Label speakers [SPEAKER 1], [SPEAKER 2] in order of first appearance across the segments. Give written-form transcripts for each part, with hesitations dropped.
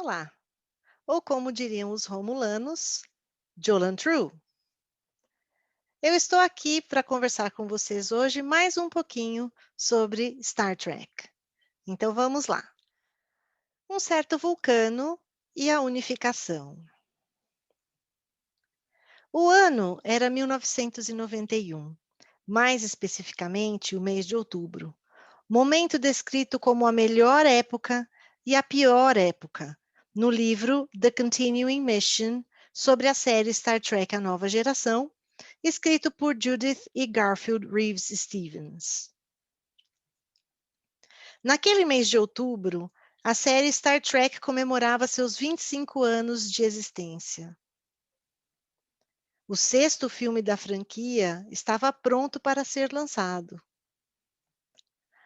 [SPEAKER 1] Olá, ou como diriam os romulanos, Jolan True. Eu estou aqui para conversar com vocês hoje mais um pouquinho sobre Star Trek. Então vamos lá. Um certo vulcano e a unificação. O ano era 1991, mais especificamente o mês de outubro, momento descrito como a melhor época e a pior época, no livro The Continuing Mission, sobre a série Star Trek A Nova Geração, escrito por Judith e Garfield Reeves Stevens. Naquele mês de outubro, a série Star Trek comemorava seus 25 anos de existência. O sexto filme da franquia estava pronto para ser lançado.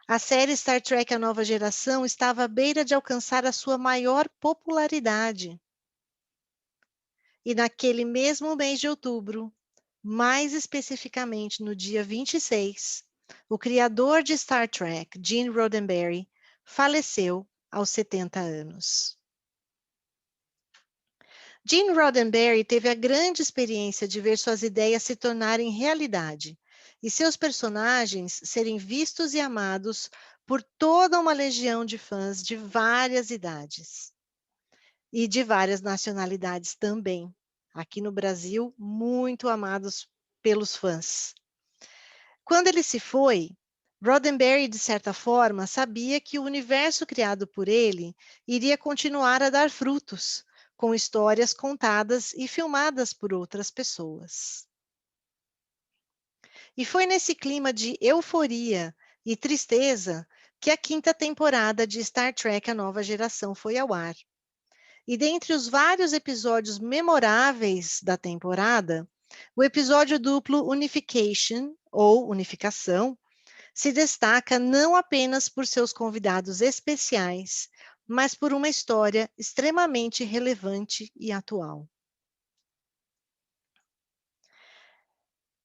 [SPEAKER 1] A série Star Trek A Nova Geração estava à beira de alcançar a sua maior popularidade. E naquele mesmo mês de outubro, mais especificamente no dia 26, o criador de Star Trek, Gene Roddenberry, faleceu aos 70 anos. Gene Roddenberry teve a grande experiência de ver suas ideias se tornarem realidade e seus personagens serem vistos e amados por toda uma legião de fãs de várias idades e de várias nacionalidades também. Aqui no Brasil, muito amados pelos fãs. Quando ele se foi, Roddenberry, de certa forma, sabia que o universo criado por ele iria continuar a dar frutos, com histórias contadas e filmadas por outras pessoas. E foi nesse clima de euforia e tristeza que a quinta temporada de Star Trek A Nova Geração foi ao ar. E dentre os vários episódios memoráveis da temporada, o episódio duplo Unification, ou Unificação, se destaca não apenas por seus convidados especiais, mas por uma história extremamente relevante e atual.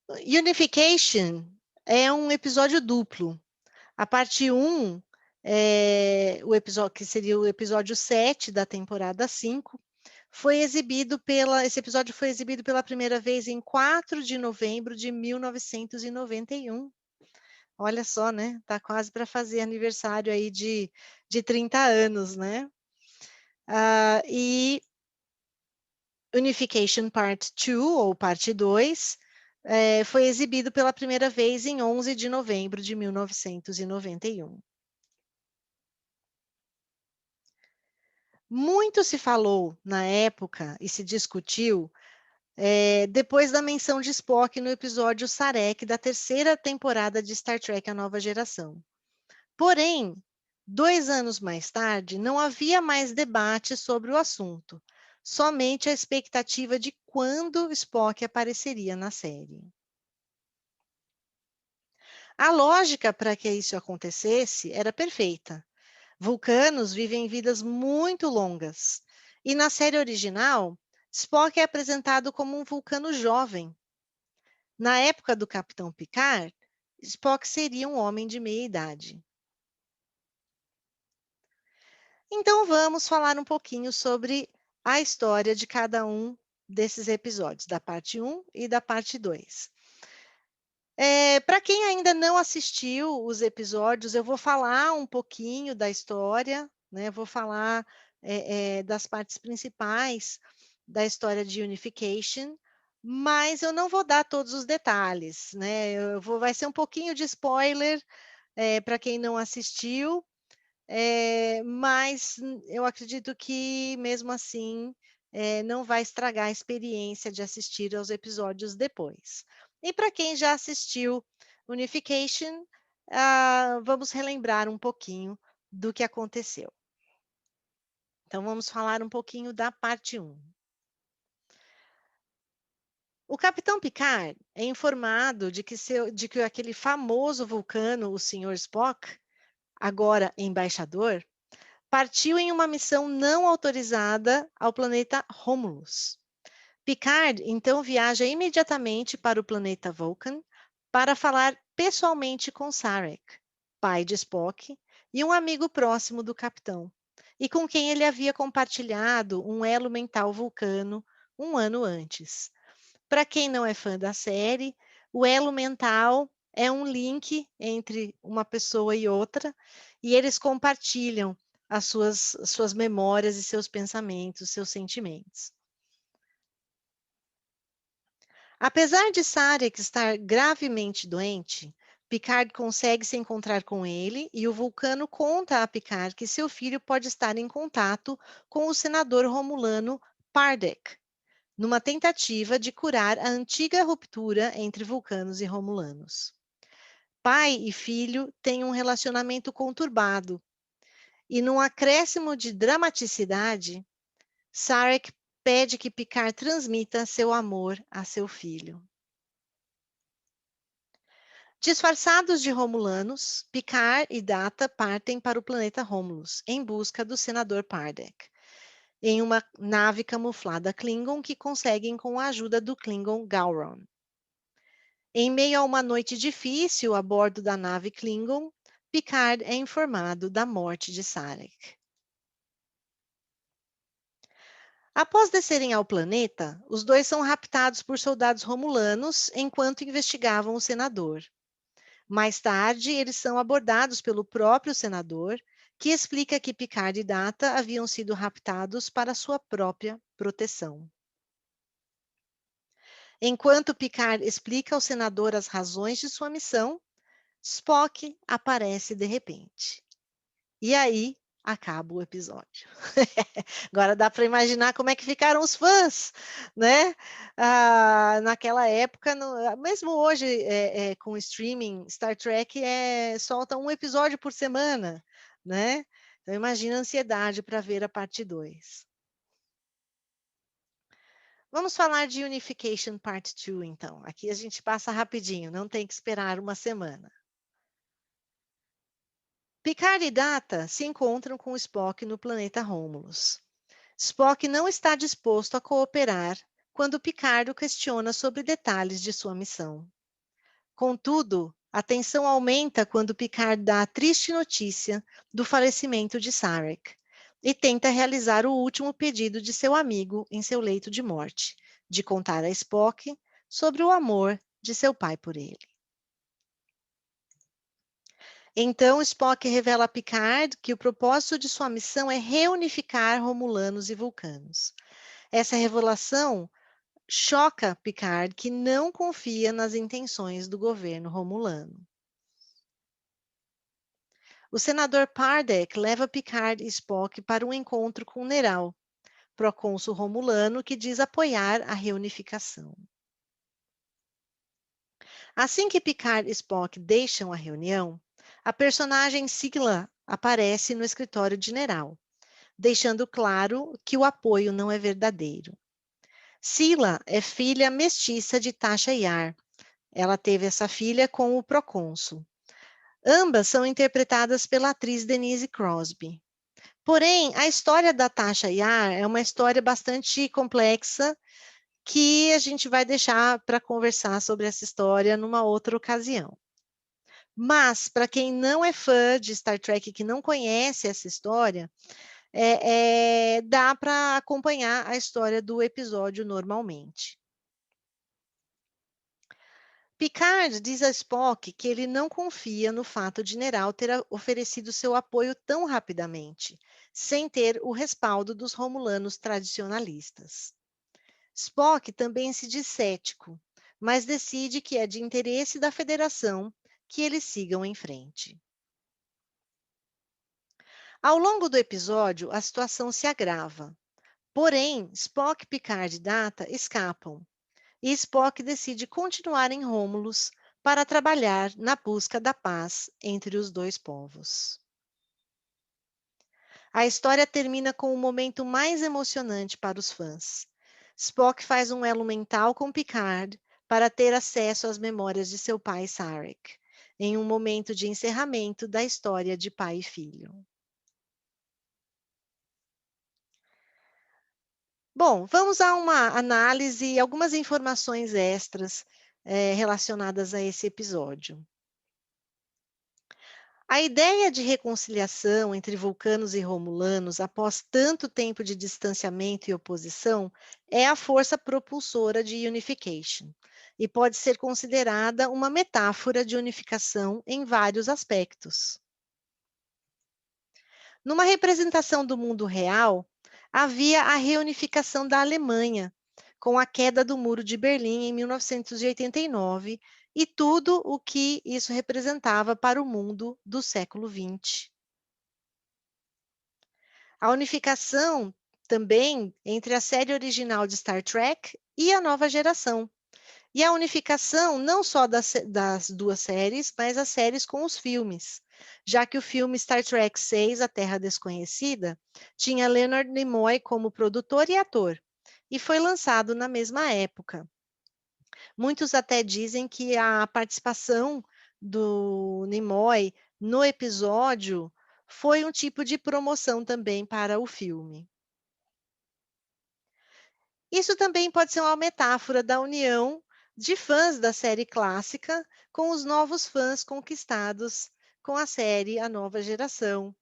[SPEAKER 1] Unification é um episódio duplo. A parte 1 o episódio que seria o episódio 7 da temporada 5, esse episódio foi exibido pela primeira vez em 4 de novembro de 1991. Olha só, né? Tá quase para fazer aniversário aí de 30 anos, né? E Unification Part 2, ou parte 2, foi exibido pela primeira vez em 11 de novembro de 1991. Muito se falou na época e se discutiu depois da menção de Spock no episódio Sarek da terceira temporada de Star Trek A Nova Geração. Porém, 2 anos mais tarde, não havia mais debate sobre o assunto, somente a expectativa de quando Spock apareceria na série. A lógica para que isso acontecesse era perfeita. Vulcanos vivem vidas muito longas, e na série original, Spock é apresentado como um vulcano jovem. Na época do Capitão Picard, Spock seria um homem de meia idade. Então vamos falar um pouquinho sobre a história de cada um desses episódios, da parte 1 e da parte 2. Para quem ainda não assistiu os episódios, eu vou falar um pouquinho da história, né? Vou falar das partes principais da história de Unification, mas eu não vou dar todos os detalhes, né? Vai ser um pouquinho de spoiler para quem não assistiu, mas eu acredito que, mesmo assim, não vai estragar a experiência de assistir aos episódios depois. E para quem já assistiu Unification, vamos relembrar um pouquinho do que aconteceu. Então, vamos falar um pouquinho da parte 1. O Capitão Picard é informado de que aquele famoso vulcano, o Sr. Spock, agora embaixador, partiu em uma missão não autorizada ao planeta Romulus. Picard então viaja imediatamente para o planeta Vulcan para falar pessoalmente com Sarek, pai de Spock e um amigo próximo do capitão, e com quem ele havia compartilhado um elo mental vulcano um ano antes. Para quem não é fã da série, o elo mental é um link entre uma pessoa e outra, e eles compartilham as suas memórias e seus pensamentos, seus sentimentos. Apesar de Sarek estar gravemente doente, Picard consegue se encontrar com ele e o Vulcano conta a Picard que seu filho pode estar em contato com o senador romulano Pardek, numa tentativa de curar a antiga ruptura entre vulcanos e romulanos. Pai e filho têm um relacionamento conturbado, e num acréscimo de dramaticidade, Sarek pede que Picard transmita seu amor a seu filho. Disfarçados de romulanos, Picard e Data partem para o planeta Romulus, em busca do senador Pardek, em uma nave camuflada Klingon que conseguem com a ajuda do Klingon Gowron. Em meio a uma noite difícil a bordo da nave Klingon, Picard é informado da morte de Sarek. Após descerem ao planeta, os dois são raptados por soldados romulanos enquanto investigavam o senador. Mais tarde, eles são abordados pelo próprio senador, que explica que Picard e Data haviam sido raptados para sua própria proteção. Enquanto Picard explica ao senador as razões de sua missão, Spock aparece de repente. E aí acaba o episódio. Agora dá para imaginar como é que ficaram os fãs, né? Naquela época, mesmo hoje, com streaming, Star Trek solta um episódio por semana, né? Então imagina a ansiedade para ver a parte 2. Vamos falar de Unification Part 2, então. Aqui a gente passa rapidinho, não tem que esperar uma semana. Picard e Data se encontram com Spock no planeta Romulus. Spock não está disposto a cooperar quando Picard o questiona sobre detalhes de sua missão. Contudo, a tensão aumenta quando Picard dá a triste notícia do falecimento de Sarek e tenta realizar o último pedido de seu amigo em seu leito de morte, de contar a Spock sobre o amor de seu pai por ele. Então, Spock revela a Picard que o propósito de sua missão é reunificar Romulanos e Vulcanos. Essa revelação choca Picard, que não confia nas intenções do governo romulano. O senador Pardek leva Picard e Spock para um encontro com Neral, procônsul romulano que diz apoiar a reunificação. Assim que Picard e Spock deixam a reunião, a personagem Sigla aparece no escritório de Neral, deixando claro que o apoio não é verdadeiro. Sila é filha mestiça de Tasha Yar. Ela teve essa filha com o procônsul. Ambas são interpretadas pela atriz Denise Crosby. Porém, a história da Tasha Yar é uma história bastante complexa que a gente vai deixar para conversar sobre essa história numa outra ocasião. Mas, para quem não é fã de Star Trek, que não conhece essa história, dá para acompanhar a história do episódio normalmente. Picard diz a Spock que ele não confia no fato de Neral ter oferecido seu apoio tão rapidamente, sem ter o respaldo dos romulanos tradicionalistas. Spock também se diz cético, mas decide que é de interesse da Federação que eles sigam em frente. Ao longo do episódio, a situação se agrava. Porém, Spock, Picard e Data escapam, e Spock decide continuar em Romulus para trabalhar na busca da paz entre os dois povos. A história termina com o momento mais emocionante para os fãs. Spock faz um elo mental com Picard para ter acesso às memórias de seu pai Sarek, em um momento de encerramento da história de pai e filho. Bom, vamos a uma análise e algumas informações extras relacionadas a esse episódio. A ideia de reconciliação entre vulcanos e romulanos após tanto tempo de distanciamento e oposição é a força propulsora de Unification e pode ser considerada uma metáfora de unificação em vários aspectos. Numa representação do mundo real, havia a reunificação da Alemanha, com a queda do Muro de Berlim em 1989 e tudo o que isso representava para o mundo do século XX. A unificação também entre a série original de Star Trek e a nova geração. E a unificação não só das duas séries, mas as séries com os filmes, já que o filme Star Trek VI, A Terra Desconhecida, tinha Leonard Nimoy como produtor e ator, e foi lançado na mesma época. Muitos até dizem que a participação do Nimoy no episódio foi um tipo de promoção também para o filme. Isso também pode ser uma metáfora da união de fãs da série clássica com os novos fãs conquistados com a série A Nova Geração.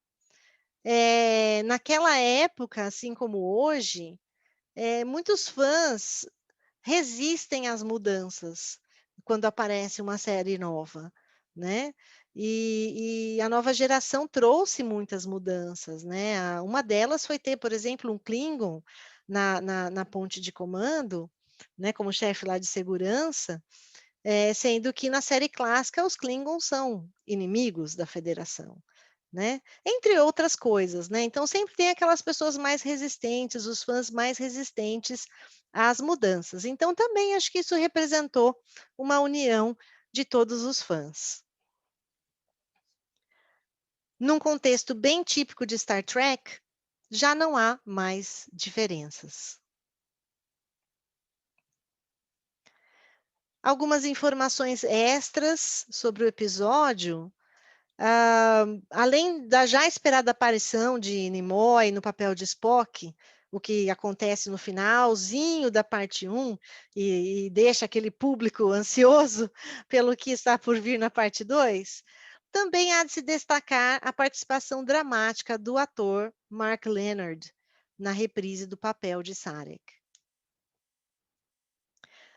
[SPEAKER 1] Naquela época, assim como hoje, muitos fãs resistem às mudanças quando aparece uma série nova, né? E a nova geração trouxe muitas mudanças, né? Uma delas foi ter, por exemplo, um Klingon na ponte de comando, né? Como chefe lá de segurança, sendo que na série clássica os Klingons são inimigos da Federação. Né? Entre outras coisas, né? Então sempre tem aquelas pessoas mais resistentes, os fãs mais resistentes às mudanças. Então também acho que isso representou uma união de todos os fãs. Num contexto bem típico de Star Trek, já não há mais diferenças. Algumas informações extras sobre o episódio. Além da já esperada aparição de Nimoy no papel de Spock, o que acontece no finalzinho da parte 1 e deixa aquele público ansioso pelo que está por vir na parte 2, também há de se destacar a participação dramática do ator Mark Lenard na reprise do papel de Sarek.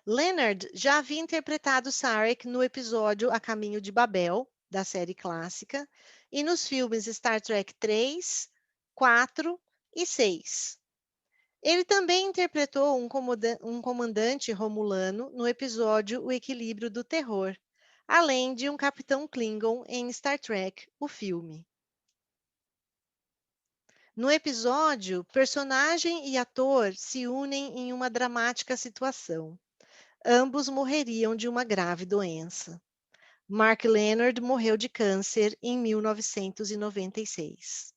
[SPEAKER 1] Leonard já havia interpretado Sarek no episódio A Caminho de Babel, da série clássica, e nos filmes Star Trek 3, 4 e 6. Ele também interpretou um comandante romulano no episódio O Equilíbrio do Terror, além de um capitão Klingon em Star Trek, o filme. No episódio, personagem e ator se unem em uma dramática situação. Ambos morreriam de uma grave doença. Mark Lenard morreu de câncer em 1996.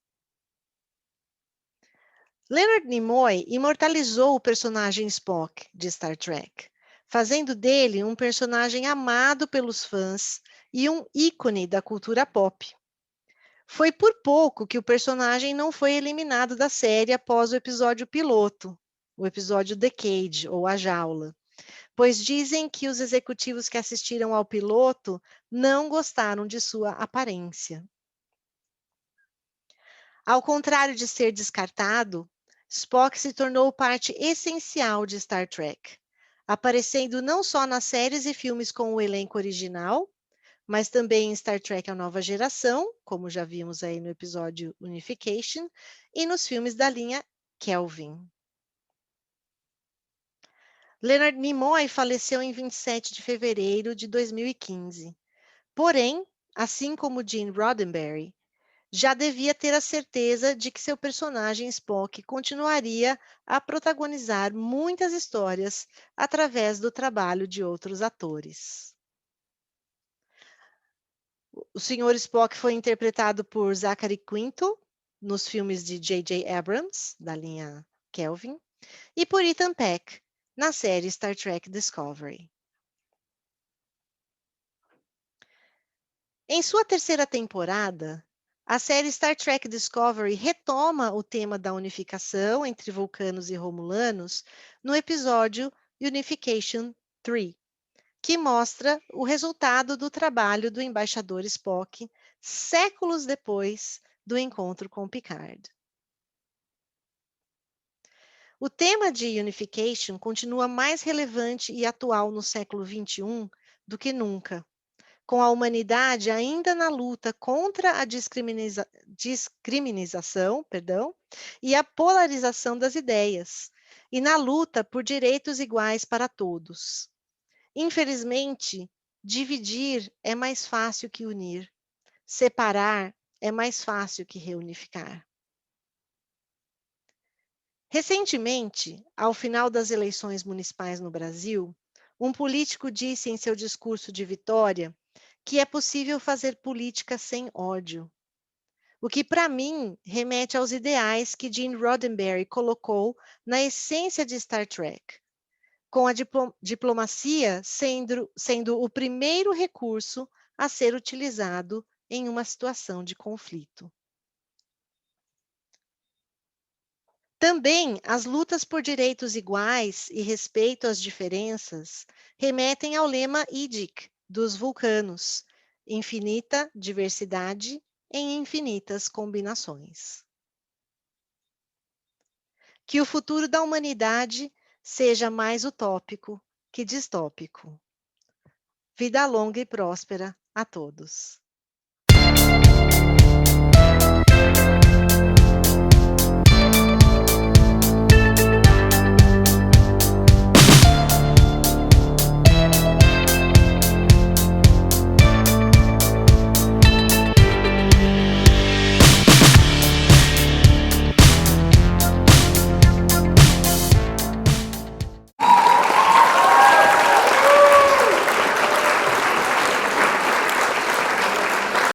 [SPEAKER 1] Leonard Nimoy imortalizou o personagem Spock de Star Trek, fazendo dele um personagem amado pelos fãs e um ícone da cultura pop. Foi por pouco que o personagem não foi eliminado da série após o episódio piloto, o episódio The Cage, ou A Jaula, pois dizem que os executivos que assistiram ao piloto não gostaram de sua aparência. Ao contrário de ser descartado, Spock se tornou parte essencial de Star Trek, aparecendo não só nas séries e filmes com o elenco original, mas também em Star Trek A Nova Geração, como já vimos aí no episódio Unification, e nos filmes da linha Kelvin. Leonard Nimoy faleceu em 27 de fevereiro de 2015. Porém, assim como Gene Roddenberry, já devia ter a certeza de que seu personagem Spock continuaria a protagonizar muitas histórias através do trabalho de outros atores. O Sr. Spock foi interpretado por Zachary Quinto nos filmes de J.J. Abrams, da linha Kelvin, e por Ethan Peck na série Star Trek Discovery. Em sua terceira temporada, a série Star Trek Discovery retoma o tema da unificação entre vulcanos e romulanos no episódio Unification 3, que mostra o resultado do trabalho do embaixador Spock séculos depois do encontro com Picard. O tema de unification continua mais relevante e atual no século XXI do que nunca, com a humanidade ainda na luta contra a discriminação, e a polarização das ideias, e na luta por direitos iguais para todos. Infelizmente, dividir é mais fácil que unir, separar é mais fácil que reunificar. Recentemente, ao final das eleições municipais no Brasil, um político disse em seu discurso de vitória que é possível fazer política sem ódio, o que para mim remete aos ideais que Gene Roddenberry colocou na essência de Star Trek, com a diplomacia sendo o primeiro recurso a ser utilizado em uma situação de conflito. Também as lutas por direitos iguais e respeito às diferenças remetem ao lema IDIC dos vulcanos, infinita diversidade em infinitas combinações. Que o futuro da humanidade seja mais utópico que distópico. Vida longa e próspera a todos.